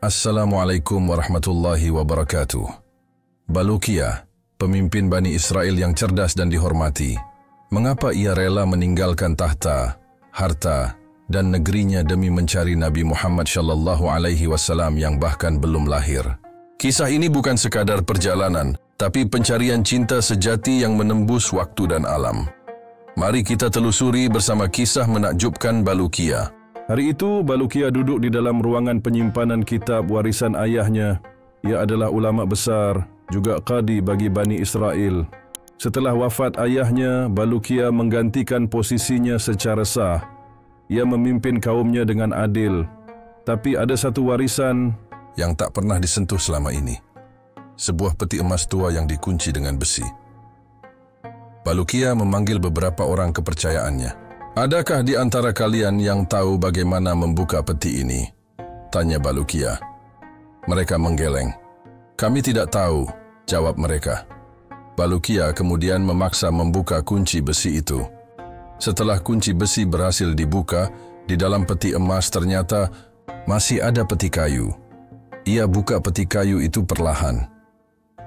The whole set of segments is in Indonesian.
Assalamualaikum warahmatullahi wabarakatuh. Baluqiyah, pemimpin Bani Israel yang cerdas dan dihormati. Mengapa ia rela meninggalkan tahta, harta, dan negerinya demi mencari Nabi Muhammad SAW yang bahkan belum lahir? Kisah ini bukan sekadar perjalanan, tapi pencarian cinta sejati yang menembus waktu dan alam. Mari kita telusuri bersama kisah menakjubkan Baluqiyah. Hari itu, Baluqiyah duduk di dalam ruangan penyimpanan kitab warisan ayahnya. Ia adalah ulama besar, juga qadi bagi Bani Israel. Setelah wafat ayahnya, Baluqiyah menggantikan posisinya secara sah. Ia memimpin kaumnya dengan adil. Tapi ada satu warisan yang tak pernah disentuh selama ini. Sebuah peti emas tua yang dikunci dengan besi. Baluqiyah memanggil beberapa orang kepercayaannya. Adakah di antara kalian yang tahu bagaimana membuka peti ini? Tanya Baluqiyah. Mereka menggeleng. Kami tidak tahu, jawab mereka. Baluqiyah kemudian memaksa membuka kunci besi itu. Setelah kunci besi berhasil dibuka, di dalam peti emas ternyata masih ada peti kayu. Ia buka peti kayu itu perlahan.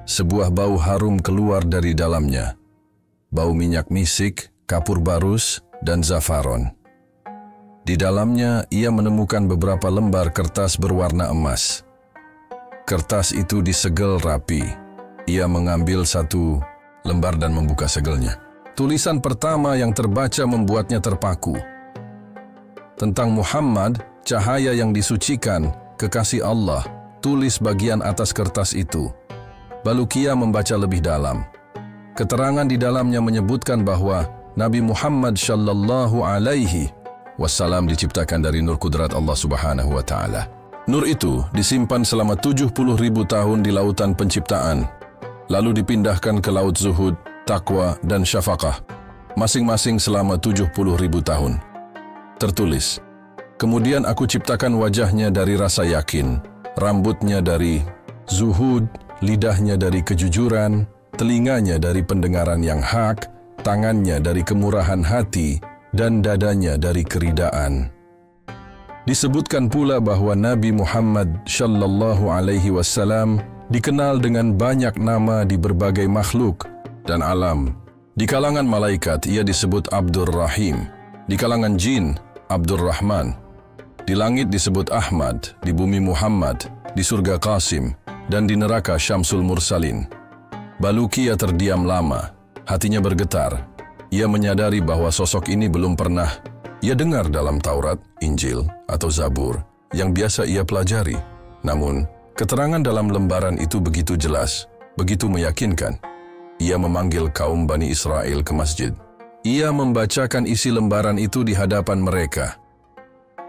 Sebuah bau harum keluar dari dalamnya. Bau minyak misik, kapur barus, dan zafaron. Di dalamnya, ia menemukan beberapa lembar kertas berwarna emas. Kertas itu disegel rapi. Ia mengambil satu lembar dan membuka segelnya. Tulisan pertama yang terbaca membuatnya terpaku. Tentang Muhammad, cahaya yang disucikan, kekasih Allah, tulis bagian atas kertas itu. Baluqiyah membaca lebih dalam. Keterangan di dalamnya menyebutkan bahwa Nabi Muhammad sallallahu alaihi wasallam diciptakan dari nur kudrat Allah Subhanahu wa taala. Nur itu disimpan selama 70.000 tahun di lautan penciptaan, lalu dipindahkan ke laut zuhud, takwa, dan syafaqah, masing-masing selama 70.000 tahun. Tertulis, kemudian aku ciptakan wajahnya dari rasa yakin, rambutnya dari zuhud, lidahnya dari kejujuran, telinganya dari pendengaran yang hak, tangannya dari kemurahan hati, dan dadanya dari keridaan. Disebutkan pula bahwa Nabi Muhammad sallallahu alaihi wasallam dikenal dengan banyak nama di berbagai makhluk dan alam. Di kalangan malaikat ia disebut Abdur Rahim, di kalangan jin Abdur Rahman, di langit disebut Ahmad, di bumi Muhammad, di surga Qasim, dan di neraka Syamsul Mursalin. Baluqiyah terdiam lama. Hatinya bergetar. Ia menyadari bahwa sosok ini belum pernah ia dengar dalam Taurat, Injil, atau Zabur yang biasa ia pelajari. Namun, keterangan dalam lembaran itu begitu jelas, begitu meyakinkan. Ia memanggil kaum Bani Israel ke masjid. Ia membacakan isi lembaran itu di hadapan mereka.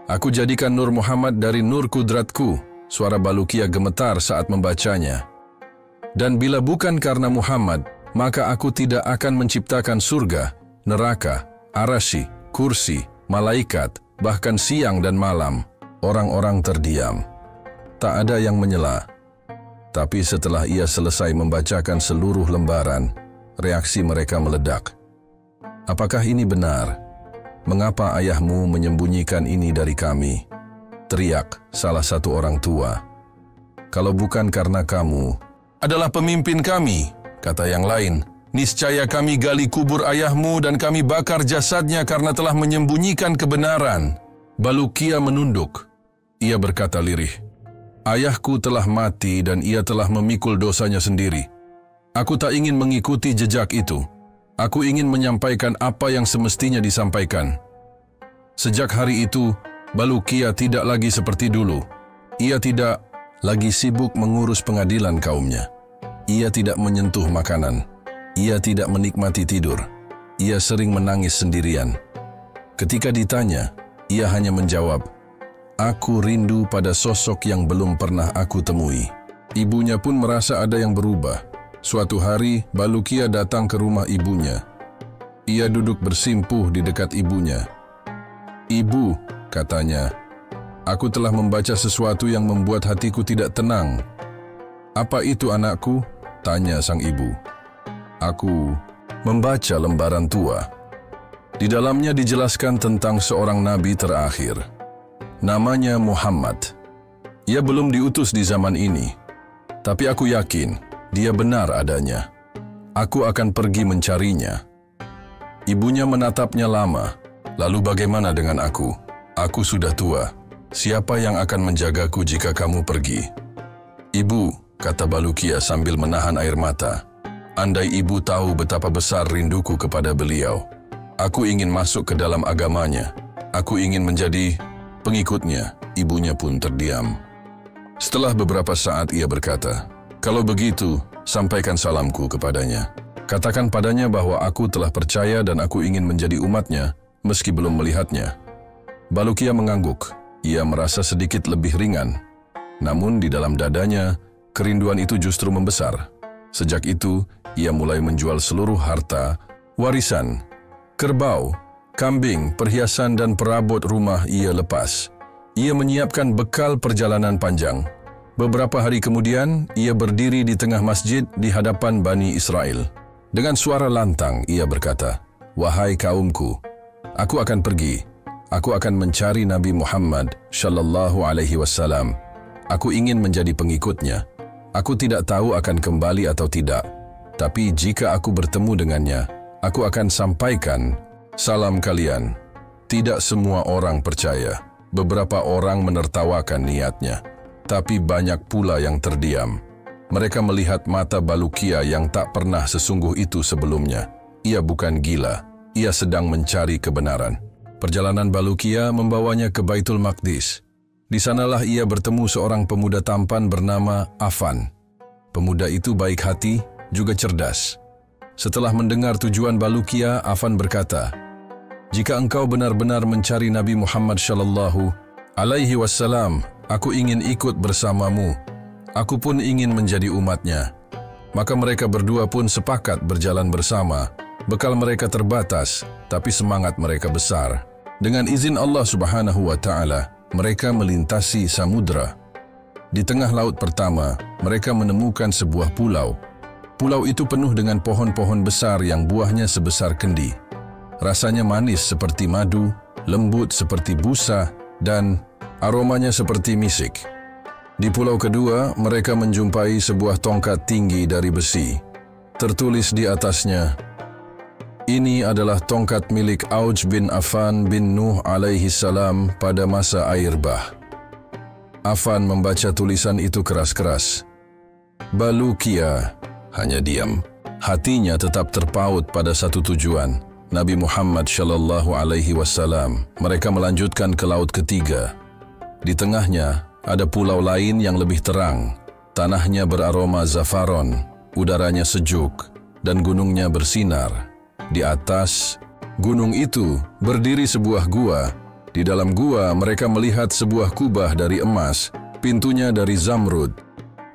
Aku jadikan Nur Muhammad dari nur kudratku. Suara Baluqiyah gemetar saat membacanya. Dan bila bukan karena Muhammad, maka aku tidak akan menciptakan surga, neraka, arasy, kursi, malaikat, bahkan siang dan malam. Orang-orang terdiam. Tak ada yang menyela. Tapi setelah ia selesai membacakan seluruh lembaran, reaksi mereka meledak. Apakah ini benar? Mengapa ayahmu menyembunyikan ini dari kami? Teriak salah satu orang tua. Kalau bukan karena kamu adalah pemimpin kami, kata yang lain, niscaya kami gali kubur ayahmu dan kami bakar jasadnya karena telah menyembunyikan kebenaran. Baluqiyah menunduk. Ia berkata lirih, ayahku telah mati dan ia telah memikul dosanya sendiri. Aku tak ingin mengikuti jejak itu. Aku ingin menyampaikan apa yang semestinya disampaikan. Sejak hari itu, Baluqiyah tidak lagi seperti dulu. Ia tidak lagi sibuk mengurus pengadilan kaumnya. Ia tidak menyentuh makanan. Ia tidak menikmati tidur. Ia sering menangis sendirian. Ketika ditanya, ia hanya menjawab, aku rindu pada sosok yang belum pernah aku temui. Ibunya pun merasa ada yang berubah. Suatu hari, Baluqiyah datang ke rumah ibunya. Ia duduk bersimpuh di dekat ibunya. Ibu, katanya, aku telah membaca sesuatu yang membuat hatiku tidak tenang. Apa itu anakku? Tanya sang ibu. Aku membaca lembaran tua. Di dalamnya dijelaskan tentang seorang nabi terakhir. Namanya Muhammad. Ia belum diutus di zaman ini, tapi aku yakin dia benar adanya. Aku akan pergi mencarinya." Ibunya menatapnya lama. "Lalu bagaimana dengan aku? Aku sudah tua. Siapa yang akan menjagaku jika kamu pergi?" "Ibu," kata Balukia sambil menahan air mata, "andai ibu tahu betapa besar rinduku kepada beliau. Aku ingin masuk ke dalam agamanya. Aku ingin menjadi pengikutnya." Ibunya pun terdiam. Setelah beberapa saat ia berkata, "Kalau begitu, sampaikan salamku kepadanya. Katakan padanya bahwa aku telah percaya dan aku ingin menjadi umatnya, meski belum melihatnya." Balukia mengangguk. Ia merasa sedikit lebih ringan. Namun di dalam dadanya, kerinduan itu justru membesar. Sejak itu, ia mulai menjual seluruh harta, warisan, kerbau, kambing, perhiasan dan perabot rumah ia lepas. Ia menyiapkan bekal perjalanan panjang. Beberapa hari kemudian, ia berdiri di tengah masjid di hadapan Bani Israel. Dengan suara lantang, ia berkata, "Wahai kaumku, aku akan pergi. Aku akan mencari Nabi Muhammad sallallahu alaihi wasallam. Aku ingin menjadi pengikutnya. Aku tidak tahu akan kembali atau tidak. Tapi jika aku bertemu dengannya, aku akan sampaikan salam kalian." Tidak semua orang percaya. Beberapa orang menertawakan niatnya, tapi banyak pula yang terdiam. Mereka melihat mata Balukia yang tak pernah sesungguh itu sebelumnya. Ia bukan gila, ia sedang mencari kebenaran. Perjalanan Balukia membawanya ke Baitul Maqdis. Di sanalah ia bertemu seorang pemuda tampan bernama Affan. Pemuda itu baik hati, juga cerdas. Setelah mendengar tujuan Balukia, Affan berkata, "Jika engkau benar-benar mencari Nabi Muhammad sallallahu alaihi wasallam, aku ingin ikut bersamamu. Aku pun ingin menjadi umatnya." Maka mereka berdua pun sepakat berjalan bersama. Bekal mereka terbatas, tapi semangat mereka besar. Dengan izin Allah Subhanahu wa Ta'ala, mereka melintasi samudra. Di tengah laut pertama, mereka menemukan sebuah pulau. Pulau itu penuh dengan pohon-pohon besar yang buahnya sebesar kendi. Rasanya manis seperti madu, lembut seperti busa, dan aromanya seperti misik. Di pulau kedua, mereka menjumpai sebuah tongkat tinggi dari besi. Tertulis di atasnya, "Ini adalah tongkat milik Auj bin Affan bin Nuh alaihi salam pada masa air bah." Affan membaca tulisan itu keras-keras. Balukia hanya diam. Hatinya tetap terpaut pada satu tujuan, Nabi Muhammad sallallahu alaihi wasallam. Mereka melanjutkan ke laut ketiga. Di tengahnya ada pulau lain yang lebih terang. Tanahnya beraroma zafaron, udaranya sejuk, dan gunungnya bersinar. Di atas gunung itu berdiri sebuah gua. Di dalam gua mereka melihat sebuah kubah dari emas, pintunya dari zamrud.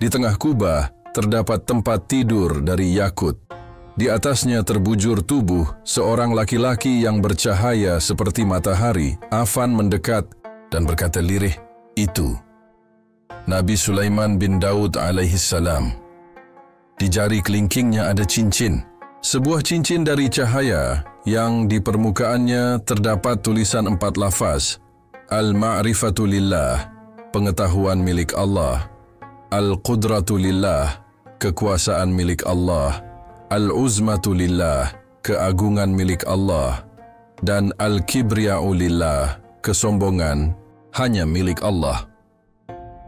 Di tengah kubah terdapat tempat tidur dari yakut. Di atasnya terbujur tubuh seorang laki-laki yang bercahaya seperti matahari. Affan mendekat dan berkata lirih, "Itu Nabi Sulaiman bin Daud alaihi salam." Di jari kelingkingnya ada cincin. Sebuah cincin dari cahaya yang di permukaannya terdapat tulisan 4 lafaz. Al-ma'rifatu lillah, pengetahuan milik Allah. Al-qudratu lillah, kekuasaan milik Allah. Al-uzmatu lillah, keagungan milik Allah. Dan al-kibriya'u lillah, kesombongan hanya milik Allah.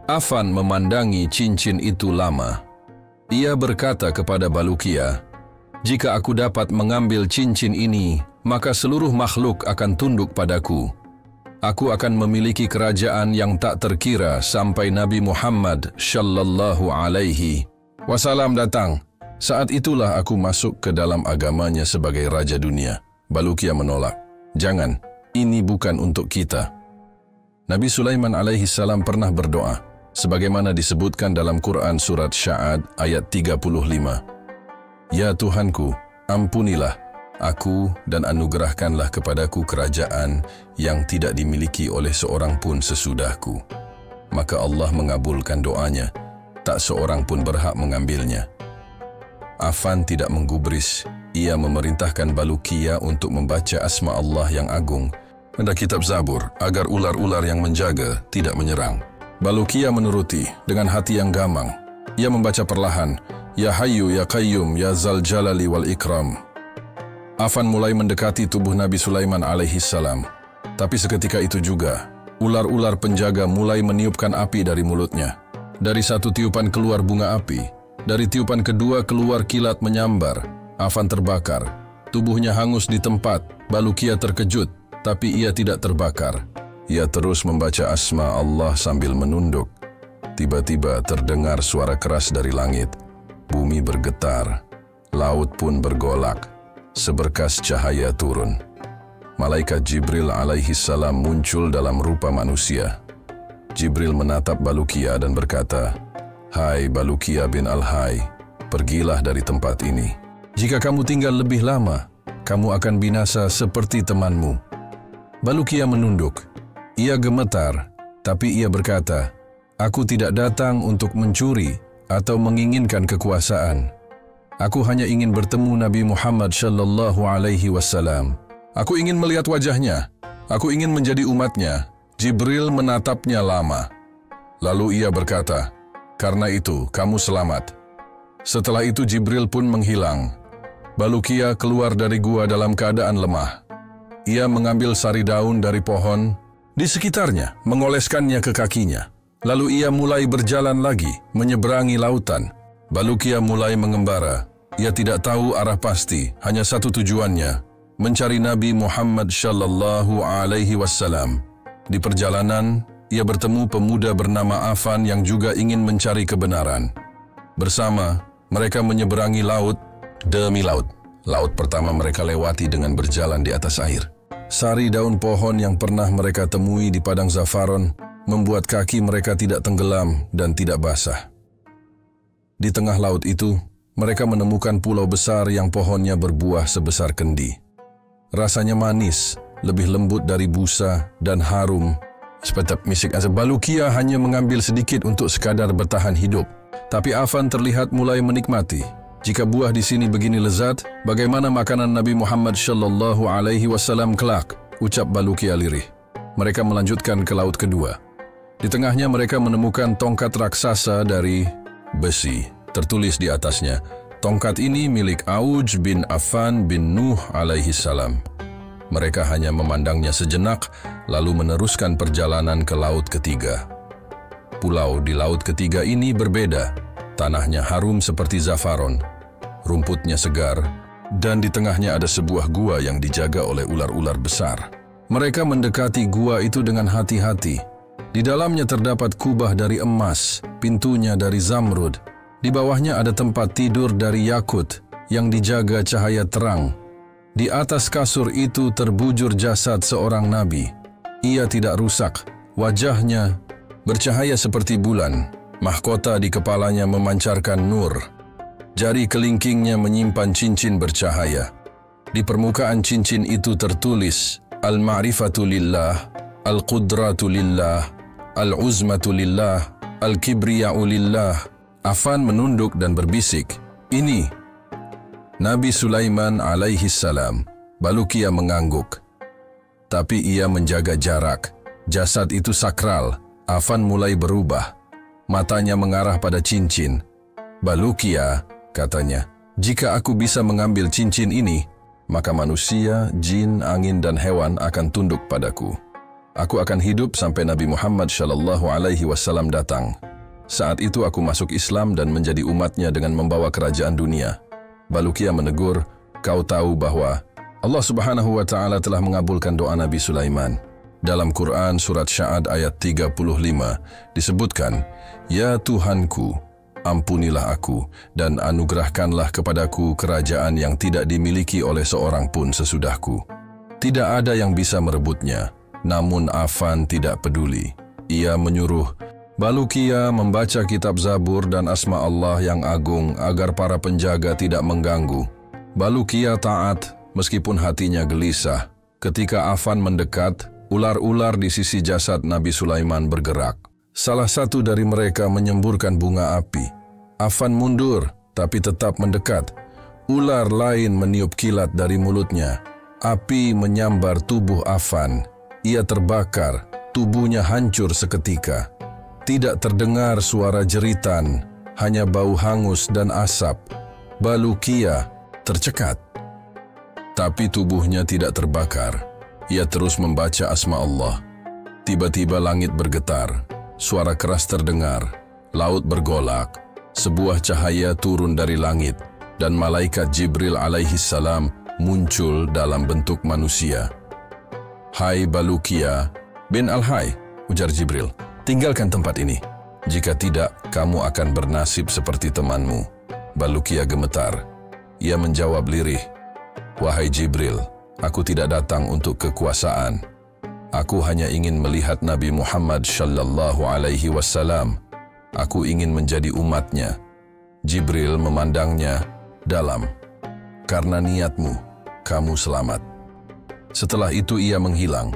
Affan memandangi cincin itu lama. Ia berkata kepada Balukia, "Jika aku dapat mengambil cincin ini, maka seluruh makhluk akan tunduk padaku. Aku akan memiliki kerajaan yang tak terkira sampai Nabi Muhammad sallallahu alaihi wasallam datang. Saat itulah aku masuk ke dalam agamanya sebagai raja dunia." Balukia menolak. "Jangan, ini bukan untuk kita." Nabi Sulaiman alaihi salam pernah berdoa, sebagaimana disebutkan dalam Quran surat Sya'ad ayat 35. "Ya Tuhanku, ampunilah aku dan anugerahkanlah kepadaku kerajaan yang tidak dimiliki oleh seorang pun sesudahku." Maka Allah mengabulkan doanya, tak seorang pun berhak mengambilnya. Affan tidak menggubris. Ia memerintahkan Balukia untuk membaca asma Allah yang agung pada kitab Zabur agar ular-ular yang menjaga tidak menyerang. Bulukiya menuruti dengan hati yang gamang. Ia membaca perlahan, Ya Hayyu Ya Qayyum Ya Zal Jalali wal Ikram. Afan mulai mendekati tubuh Nabi Sulaiman alaihi salam. Tapi seketika itu juga, ular-ular penjaga mulai meniupkan api dari mulutnya. Dari satu tiupan keluar bunga api, dari tiupan kedua keluar kilat menyambar. Afan terbakar, tubuhnya hangus di tempat. Bulukiya terkejut, tapi ia tidak terbakar. Ia terus membaca asma Allah sambil menunduk. Tiba-tiba terdengar suara keras dari langit. Bumi bergetar, laut pun bergolak. Seberkas cahaya turun. Malaikat Jibril alaihi salam muncul dalam rupa manusia. Jibril menatap Bulukiya dan berkata, Hai Bulukiya bin Al-Hay, pergilah dari tempat ini. Jika kamu tinggal lebih lama, kamu akan binasa seperti temanmu. Bulukiya menunduk. Ia gemetar, tapi ia berkata, Aku tidak datang untuk mencuri atau menginginkan kekuasaan. Aku hanya ingin bertemu Nabi Muhammad sallallahu alaihi wasallam. Aku ingin melihat wajahnya. Aku ingin menjadi umatnya. Jibril menatapnya lama. Lalu ia berkata, Karena itu kamu selamat. Setelah itu Jibril pun menghilang. Bulukiya keluar dari gua dalam keadaan lemah. Ia mengambil sari daun dari pohon di sekitarnya, mengoleskannya ke kakinya. Lalu ia mulai berjalan lagi, menyeberangi lautan. Bulukiya mulai mengembara. Ia tidak tahu arah pasti, hanya satu tujuannya, mencari Nabi Muhammad sallallahu alaihi wasallam. Di perjalanan, ia bertemu pemuda bernama Afan yang juga ingin mencari kebenaran. Bersama, mereka menyeberangi laut demi laut. Laut pertama mereka lewati dengan berjalan di atas air. Sari daun pohon yang pernah mereka temui di padang zafaron membuat kaki mereka tidak tenggelam dan tidak basah. Di tengah laut itu, mereka menemukan pulau besar yang pohonnya berbuah sebesar kendi. Rasanya manis, lebih lembut dari busa dan harum. Seperti misik Bulukiya hanya mengambil sedikit untuk sekadar bertahan hidup. Tapi Afan terlihat mulai menikmati. Jika buah di sini begini lezat, bagaimana makanan Nabi Muhammad sallallahu alaihi wasallam kelak? Ucap Bulukiya lirih. Mereka melanjutkan ke laut kedua. Di tengahnya mereka menemukan tongkat raksasa dari besi. Tertulis di atasnya, tongkat ini milik Auj bin Affan bin Nuh alaihi salam. Mereka hanya memandangnya sejenak, lalu meneruskan perjalanan ke laut ketiga. Pulau di laut ketiga ini berbeda. Tanahnya harum seperti zafaron, rumputnya segar, dan di tengahnya ada sebuah gua yang dijaga oleh ular-ular besar. Mereka mendekati gua itu dengan hati-hati. Di dalamnya terdapat kubah dari emas, pintunya dari zamrud. Di bawahnya ada tempat tidur dari yakut yang dijaga cahaya terang. Di atas kasur itu terbujur jasad seorang nabi. Ia tidak rusak, wajahnya bercahaya seperti bulan. Mahkota di kepalanya memancarkan nur. Jari kelingkingnya menyimpan cincin bercahaya. Di permukaan cincin itu tertulis, Al-Ma'rifatu Lillah, Al-Qudratu Lillah, Al-Uzmatu Lillah, Al-Kibriya'u Lillah. Afan menunduk dan berbisik, Ini Nabi Sulaiman alaihi salam. Bulukiya mengangguk. Tapi ia menjaga jarak. Jasad itu sakral. Afan mulai berubah. Matanya mengarah pada cincin. Bulukiya, katanya, jika aku bisa mengambil cincin ini, maka manusia, jin, angin, dan hewan akan tunduk padaku. Aku akan hidup sampai Nabi Muhammad sallallahu alaihi wasallam datang. Saat itu aku masuk Islam dan menjadi umatnya dengan membawa kerajaan dunia. Bulukiya menegur, kau tahu bahwa Allah subhanahu wa ta'ala telah mengabulkan doa Nabi Sulaiman. Dalam Quran surat Sya'ad ayat 35 disebutkan, Ya Tuhanku, ampunilah aku dan anugerahkanlah kepadaku kerajaan yang tidak dimiliki oleh seorang pun sesudahku. Tidak ada yang bisa merebutnya. Namun Afan tidak peduli. Ia menyuruh Bulukiya membaca kitab Zabur dan asma Allah yang agung agar para penjaga tidak mengganggu. Bulukiya taat meskipun hatinya gelisah. Ketika Afan mendekat, ular-ular di sisi jasad Nabi Sulaiman bergerak. Salah satu dari mereka menyemburkan bunga api. Afan mundur, tapi tetap mendekat. Ular lain meniup kilat dari mulutnya. Api menyambar tubuh Afan. Ia terbakar, tubuhnya hancur seketika. Tidak terdengar suara jeritan, hanya bau hangus dan asap. Balukia tercekat. Tapi tubuhnya tidak terbakar. Ia terus membaca asma Allah. Tiba-tiba langit bergetar, suara keras terdengar, laut bergolak, sebuah cahaya turun dari langit, dan malaikat Jibril alaihi salam muncul dalam bentuk manusia. "Hai Balukia bin Al-Hay," ujar Jibril, "tinggalkan tempat ini. Jika tidak, kamu akan bernasib seperti temanmu." Balukia gemetar. Ia menjawab lirih, "Wahai Jibril, aku tidak datang untuk kekuasaan. Aku hanya ingin melihat Nabi Muhammad sallallahu alaihi wasallam. Aku ingin menjadi umatnya." Jibril memandangnya dalam. "Karena niatmu, kamu selamat." Setelah itu ia menghilang.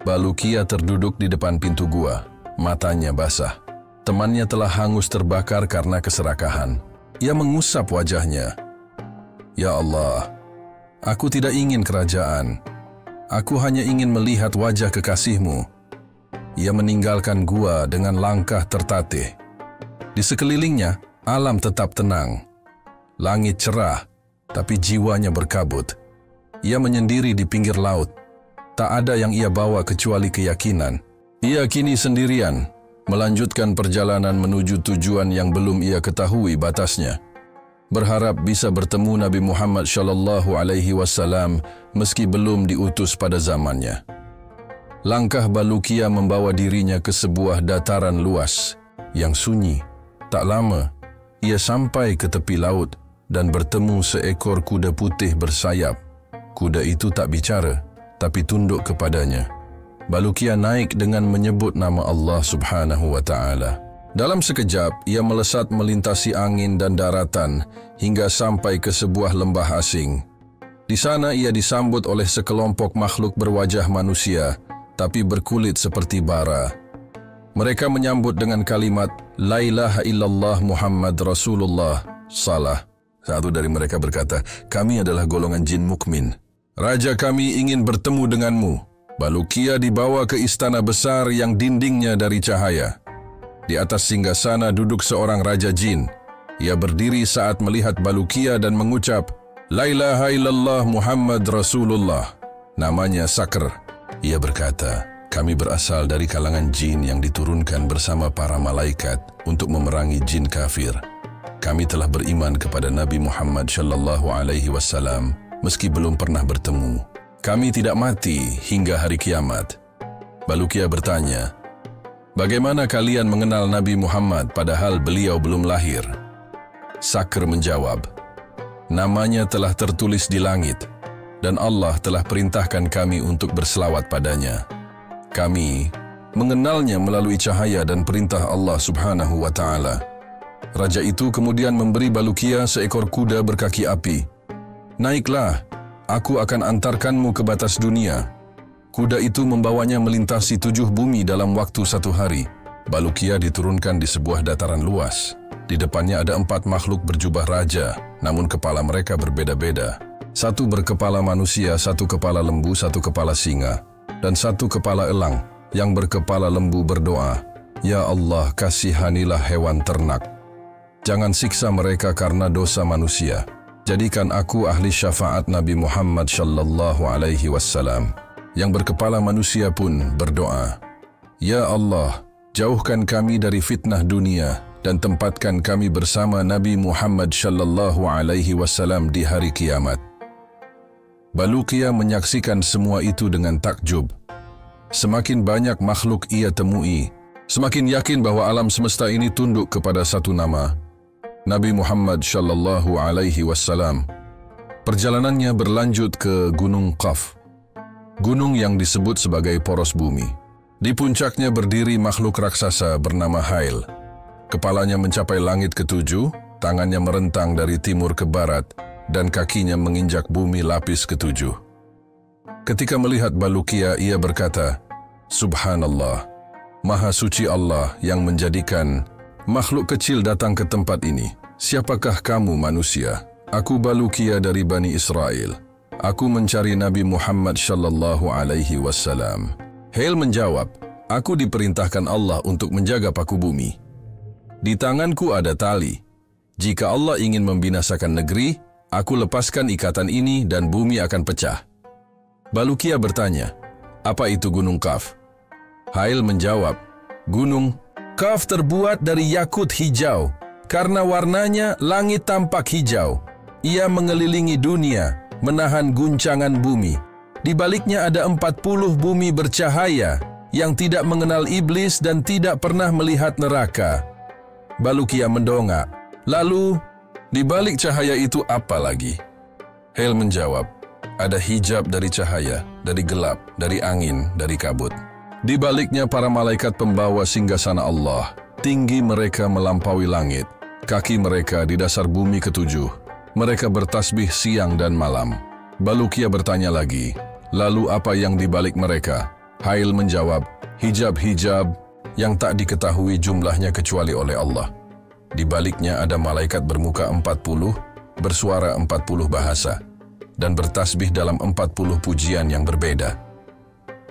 Balukia terduduk di depan pintu gua, matanya basah. Temannya telah hangus terbakar karena keserakahan. Ia mengusap wajahnya. "Ya Allah, aku tidak ingin kerajaan. Aku hanya ingin melihat wajah kekasihmu." Ia meninggalkan gua dengan langkah tertatih. Di sekelilingnya, alam tetap tenang. Langit cerah, tapi jiwanya berkabut. Ia menyendiri di pinggir laut. Tak ada yang ia bawa kecuali keyakinan. Ia kini sendirian, melanjutkan perjalanan menuju tujuan yang belum ia ketahui batasnya. Berharap bisa bertemu Nabi Muhammad sallallahu alaihi wasallam meski belum diutus pada zamannya. Langkah Balukia membawa dirinya ke sebuah dataran luas yang sunyi. Tak lama, ia sampai ke tepi laut dan bertemu seekor kuda putih bersayap. Kuda itu tak bicara, tapi tunduk kepadanya. Balukia naik dengan menyebut nama Allah Subhanahu wa Ta'ala. Dalam sekejap, ia melesat melintasi angin dan daratan hingga sampai ke sebuah lembah asing. Di sana ia disambut oleh sekelompok makhluk berwajah manusia, tapi berkulit seperti bara. Mereka menyambut dengan kalimat, "La ilaha illallah Muhammad Rasulullah." Salah. Satu dari mereka berkata, "Kami adalah golongan jin mukmin. Raja kami ingin bertemu denganmu." Balukia dibawa ke istana besar yang dindingnya dari cahaya. Di atas singgasana duduk seorang raja jin. Ia berdiri saat melihat Balukia dan mengucap, "La ilaha illallah Muhammad Rasulullah." Namanya Sakr. Ia berkata, "Kami berasal dari kalangan jin yang diturunkan bersama para malaikat untuk memerangi jin kafir. Kami telah beriman kepada Nabi Muhammad sallallahu alaihi wasallam meski belum pernah bertemu. Kami tidak mati hingga hari kiamat." Balukia bertanya, "Bagaimana kalian mengenal Nabi Muhammad padahal beliau belum lahir?" Sakr menjawab, "Namanya telah tertulis di langit, dan Allah telah perintahkan kami untuk berselawat padanya. Kami mengenalnya melalui cahaya dan perintah Allah Subhanahu wa Ta'ala." Raja itu kemudian memberi Balukia seekor kuda berkaki api. "Naiklah, aku akan antarkanmu ke batas dunia." Kuda itu membawanya melintasi 7 bumi dalam waktu 1 hari. Balukia diturunkan di sebuah dataran luas. Di depannya ada 4 makhluk berjubah raja, namun kepala mereka berbeda-beda. 1 berkepala manusia, 1 kepala lembu, 1 kepala singa, dan 1 kepala elang. Yang berkepala lembu berdoa, "Ya Allah, kasihanilah hewan ternak. Jangan siksa mereka karena dosa manusia. Jadikan aku ahli syafaat Nabi Muhammad sallallahu alaihi wasallam." Yang berkepala manusia pun berdoa, "Ya Allah, jauhkan kami dari fitnah dunia dan tempatkan kami bersama Nabi Muhammad sallallahu alaihi wasallam di hari kiamat." Balukia menyaksikan semua itu dengan takjub. Semakin banyak makhluk ia temui, semakin yakin bahwa alam semesta ini tunduk kepada satu nama, Nabi Muhammad sallallahu alaihi wasallam. Perjalanannya berlanjut ke Gunung Qaf, gunung yang disebut sebagai poros bumi. Di puncaknya berdiri makhluk raksasa bernama Hail. Kepalanya mencapai langit ke-7, tangannya merentang dari timur ke barat, dan kakinya menginjak bumi lapis ke-7. Ketika melihat Balukia, ia berkata, "Subhanallah, Maha Suci Allah yang menjadikan makhluk kecil datang ke tempat ini. Siapakah kamu manusia?" "Aku Balukia dari Bani Israel. Aku mencari Nabi Muhammad sallallahu alaihi wasallam." Hail menjawab, Aku diperintahkan Allah untuk menjaga paku bumi. Di tanganku ada tali. Jika Allah ingin membinasakan negeri, aku lepaskan ikatan ini dan bumi akan pecah. Bulukiya bertanya, apa itu Gunung Kaf? Hail menjawab, Gunung Kaf terbuat dari yakut hijau. Karena warnanya langit tampak hijau. Ia mengelilingi dunia, menahan guncangan bumi. Di baliknya ada 40 bumi bercahaya yang tidak mengenal iblis dan tidak pernah melihat neraka. Bulukiya mendongak. Lalu, di balik cahaya itu apa lagi? Hail menjawab, ada hijab dari cahaya, dari gelap, dari angin, dari kabut. Di baliknya para malaikat pembawa singgasana Allah. Tinggi mereka melampaui langit. Kaki mereka di dasar bumi ketujuh. Mereka bertasbih siang dan malam. Bulukiya bertanya lagi, lalu apa yang di balik mereka? Hail menjawab, hijab-hijab yang tak diketahui jumlahnya kecuali oleh Allah. Di baliknya ada malaikat bermuka 40, bersuara 40 bahasa, dan bertasbih dalam 40 pujian yang berbeda.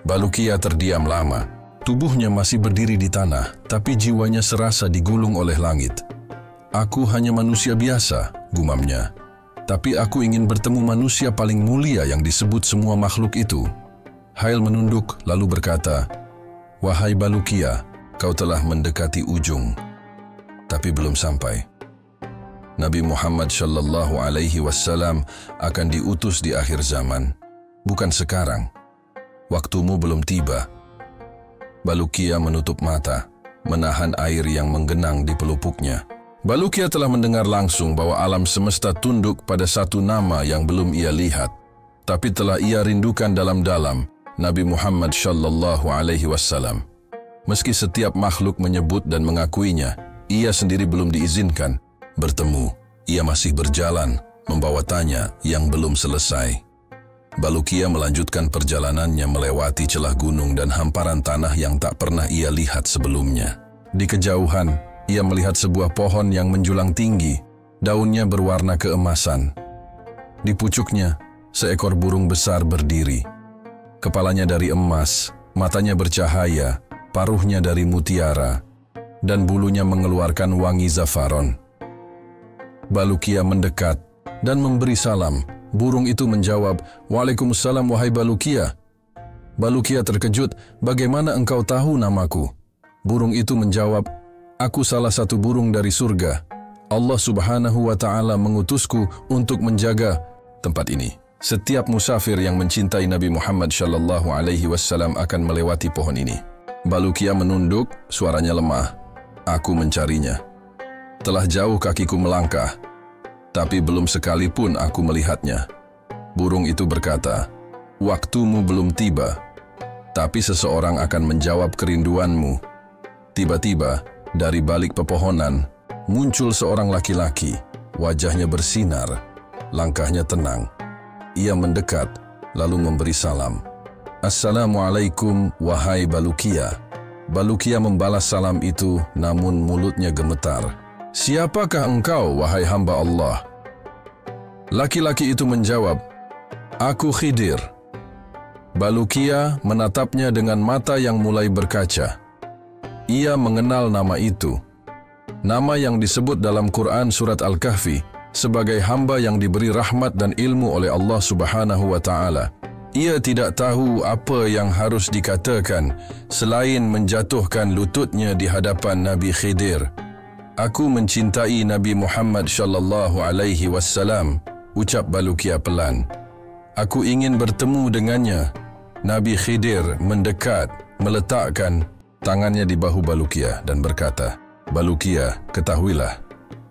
Bulukiya terdiam lama. Tubuhnya masih berdiri di tanah, tapi jiwanya serasa digulung oleh langit. Aku hanya manusia biasa, gumamnya. Tapi aku ingin bertemu manusia paling mulia yang disebut semua makhluk itu. Hail menunduk lalu berkata, wahai Bulukiya, kau telah mendekati ujung. Tapi belum sampai. Nabi Muhammad sallallahu alaihi wasallam akan diutus di akhir zaman. Bukan sekarang. Waktumu belum tiba. Bulukiya menutup mata, menahan air yang menggenang di pelupuknya. Bulukiya telah mendengar langsung bahwa alam semesta tunduk pada satu nama yang belum ia lihat, tapi telah ia rindukan dalam-dalam, Nabi Muhammad sallallahu alaihi wasallam. Meski setiap makhluk menyebut dan mengakuinya, ia sendiri belum diizinkan bertemu. Ia masih berjalan, membawa tanya yang belum selesai. Bulukiya melanjutkan perjalanannya melewati celah gunung dan hamparan tanah yang tak pernah ia lihat sebelumnya. Di kejauhan, ia melihat sebuah pohon yang menjulang tinggi, daunnya berwarna keemasan. Di pucuknya, seekor burung besar berdiri. Kepalanya dari emas, matanya bercahaya, paruhnya dari mutiara, dan bulunya mengeluarkan wangi zafaron. Bulukiya mendekat dan memberi salam. Burung itu menjawab, Waalaikumsalam wahai Bulukiya. Bulukiya terkejut, bagaimana engkau tahu namaku? Burung itu menjawab, aku salah satu burung dari surga. Allah subhanahu wa ta'ala mengutusku untuk menjaga tempat ini. Setiap musafir yang mencintai Nabi Muhammad sallallahu alaihi wasallam akan melewati pohon ini. Bulukiya menunduk, suaranya lemah. Aku mencarinya. Telah jauh kakiku melangkah, tapi belum sekalipun aku melihatnya. Burung itu berkata, waktumu belum tiba, tapi seseorang akan menjawab kerinduanmu. Tiba-tiba, dari balik pepohonan, muncul seorang laki-laki. Wajahnya bersinar, langkahnya tenang. Ia mendekat, lalu memberi salam. Assalamualaikum, wahai Bulukiya. Bulukiya membalas salam itu, namun mulutnya gemetar. Siapakah engkau, wahai hamba Allah? Laki-laki itu menjawab, aku Khidir. Bulukiya menatapnya dengan mata yang mulai berkaca. Ia mengenal nama itu. Nama yang disebut dalam Quran surat Al-Kahfi sebagai hamba yang diberi rahmat dan ilmu oleh Allah subhanahu wa ta'ala. Ia tidak tahu apa yang harus dikatakan selain menjatuhkan lututnya di hadapan Nabi Khidir. Aku mencintai Nabi Muhammad sallallahu alaihi wasallam, ucap Bulukiya pelan. Aku ingin bertemu dengannya. Nabi Khidir mendekat, meletakkan tangannya di bahu Bulukiya dan berkata, Bulukiya, ketahuilah,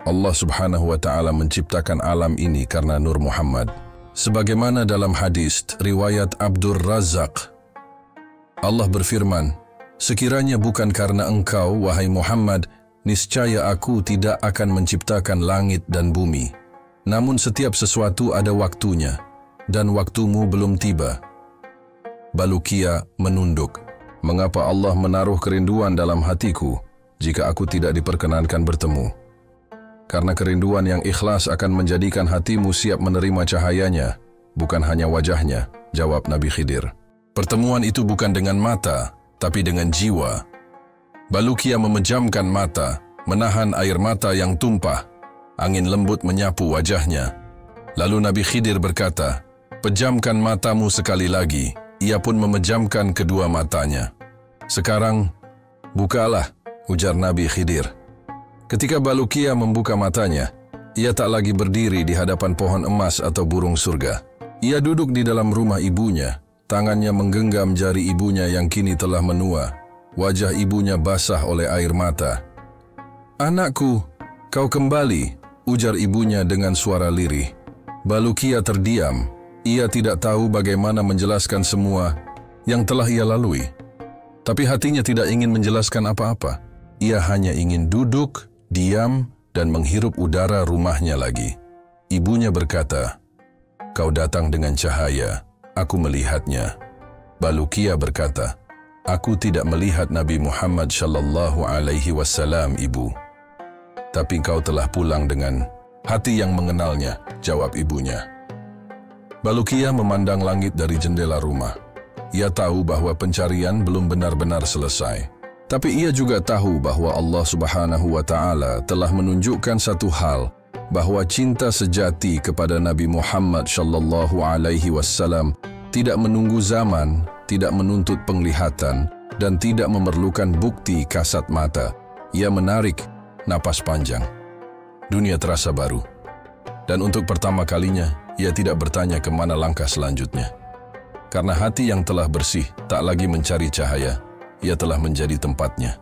Allah subhanahu wa ta'ala menciptakan alam ini karena Nur Muhammad. Sebagaimana dalam hadis riwayat Abdur Razzaq, Allah berfirman, sekiranya bukan karena engkau, wahai Muhammad, niscaya aku tidak akan menciptakan langit dan bumi. Namun setiap sesuatu ada waktunya, dan waktumu belum tiba. Bulukiya menunduk. Mengapa Allah menaruh kerinduan dalam hatiku jika aku tidak diperkenankan bertemu? Karena kerinduan yang ikhlas akan menjadikan hatimu siap menerima cahayanya, bukan hanya wajahnya, jawab Nabi Khidir. Pertemuan itu bukan dengan mata, tapi dengan jiwa. Balukia memejamkan mata, menahan air mata yang tumpah. Angin lembut menyapu wajahnya. Lalu Nabi Khidir berkata, "Pejamkan matamu sekali lagi." Ia pun memejamkan kedua matanya. "Sekarang, bukalah," ujar Nabi Khidir. Ketika Balukia membuka matanya, ia tak lagi berdiri di hadapan pohon emas atau burung surga. Ia duduk di dalam rumah ibunya, tangannya menggenggam jari ibunya yang kini telah menua. Wajah ibunya basah oleh air mata. "Anakku, kau kembali," ujar ibunya dengan suara lirih. Balukia terdiam. Ia tidak tahu bagaimana menjelaskan semua yang telah ia lalui. Tapi hatinya tidak ingin menjelaskan apa-apa. Ia hanya ingin duduk, diam, dan menghirup udara rumahnya lagi. Ibunya berkata, "Kau datang dengan cahaya, aku melihatnya." Balukia berkata, "Aku tidak melihat Nabi Muhammad sallallahu alaihi wasallam, Ibu." "Tapi kau telah pulang dengan hati yang mengenalnya," jawab ibunya. Balukia memandang langit dari jendela rumah. Ia tahu bahwa pencarian belum benar-benar selesai. Tapi ia juga tahu bahwa Allah Subhanahu wa Ta'ala telah menunjukkan satu hal, bahwa cinta sejati kepada Nabi Muhammad sallallahu alaihi wasallam tidak menunggu zaman, tidak menuntut penglihatan, dan tidak memerlukan bukti kasat mata. Ia menarik napas panjang. Dunia terasa baru. Dan untuk pertama kalinya, ia tidak bertanya kemana langkah selanjutnya. Karena hati yang telah bersih tak lagi mencari cahaya, ia telah menjadi tempatnya.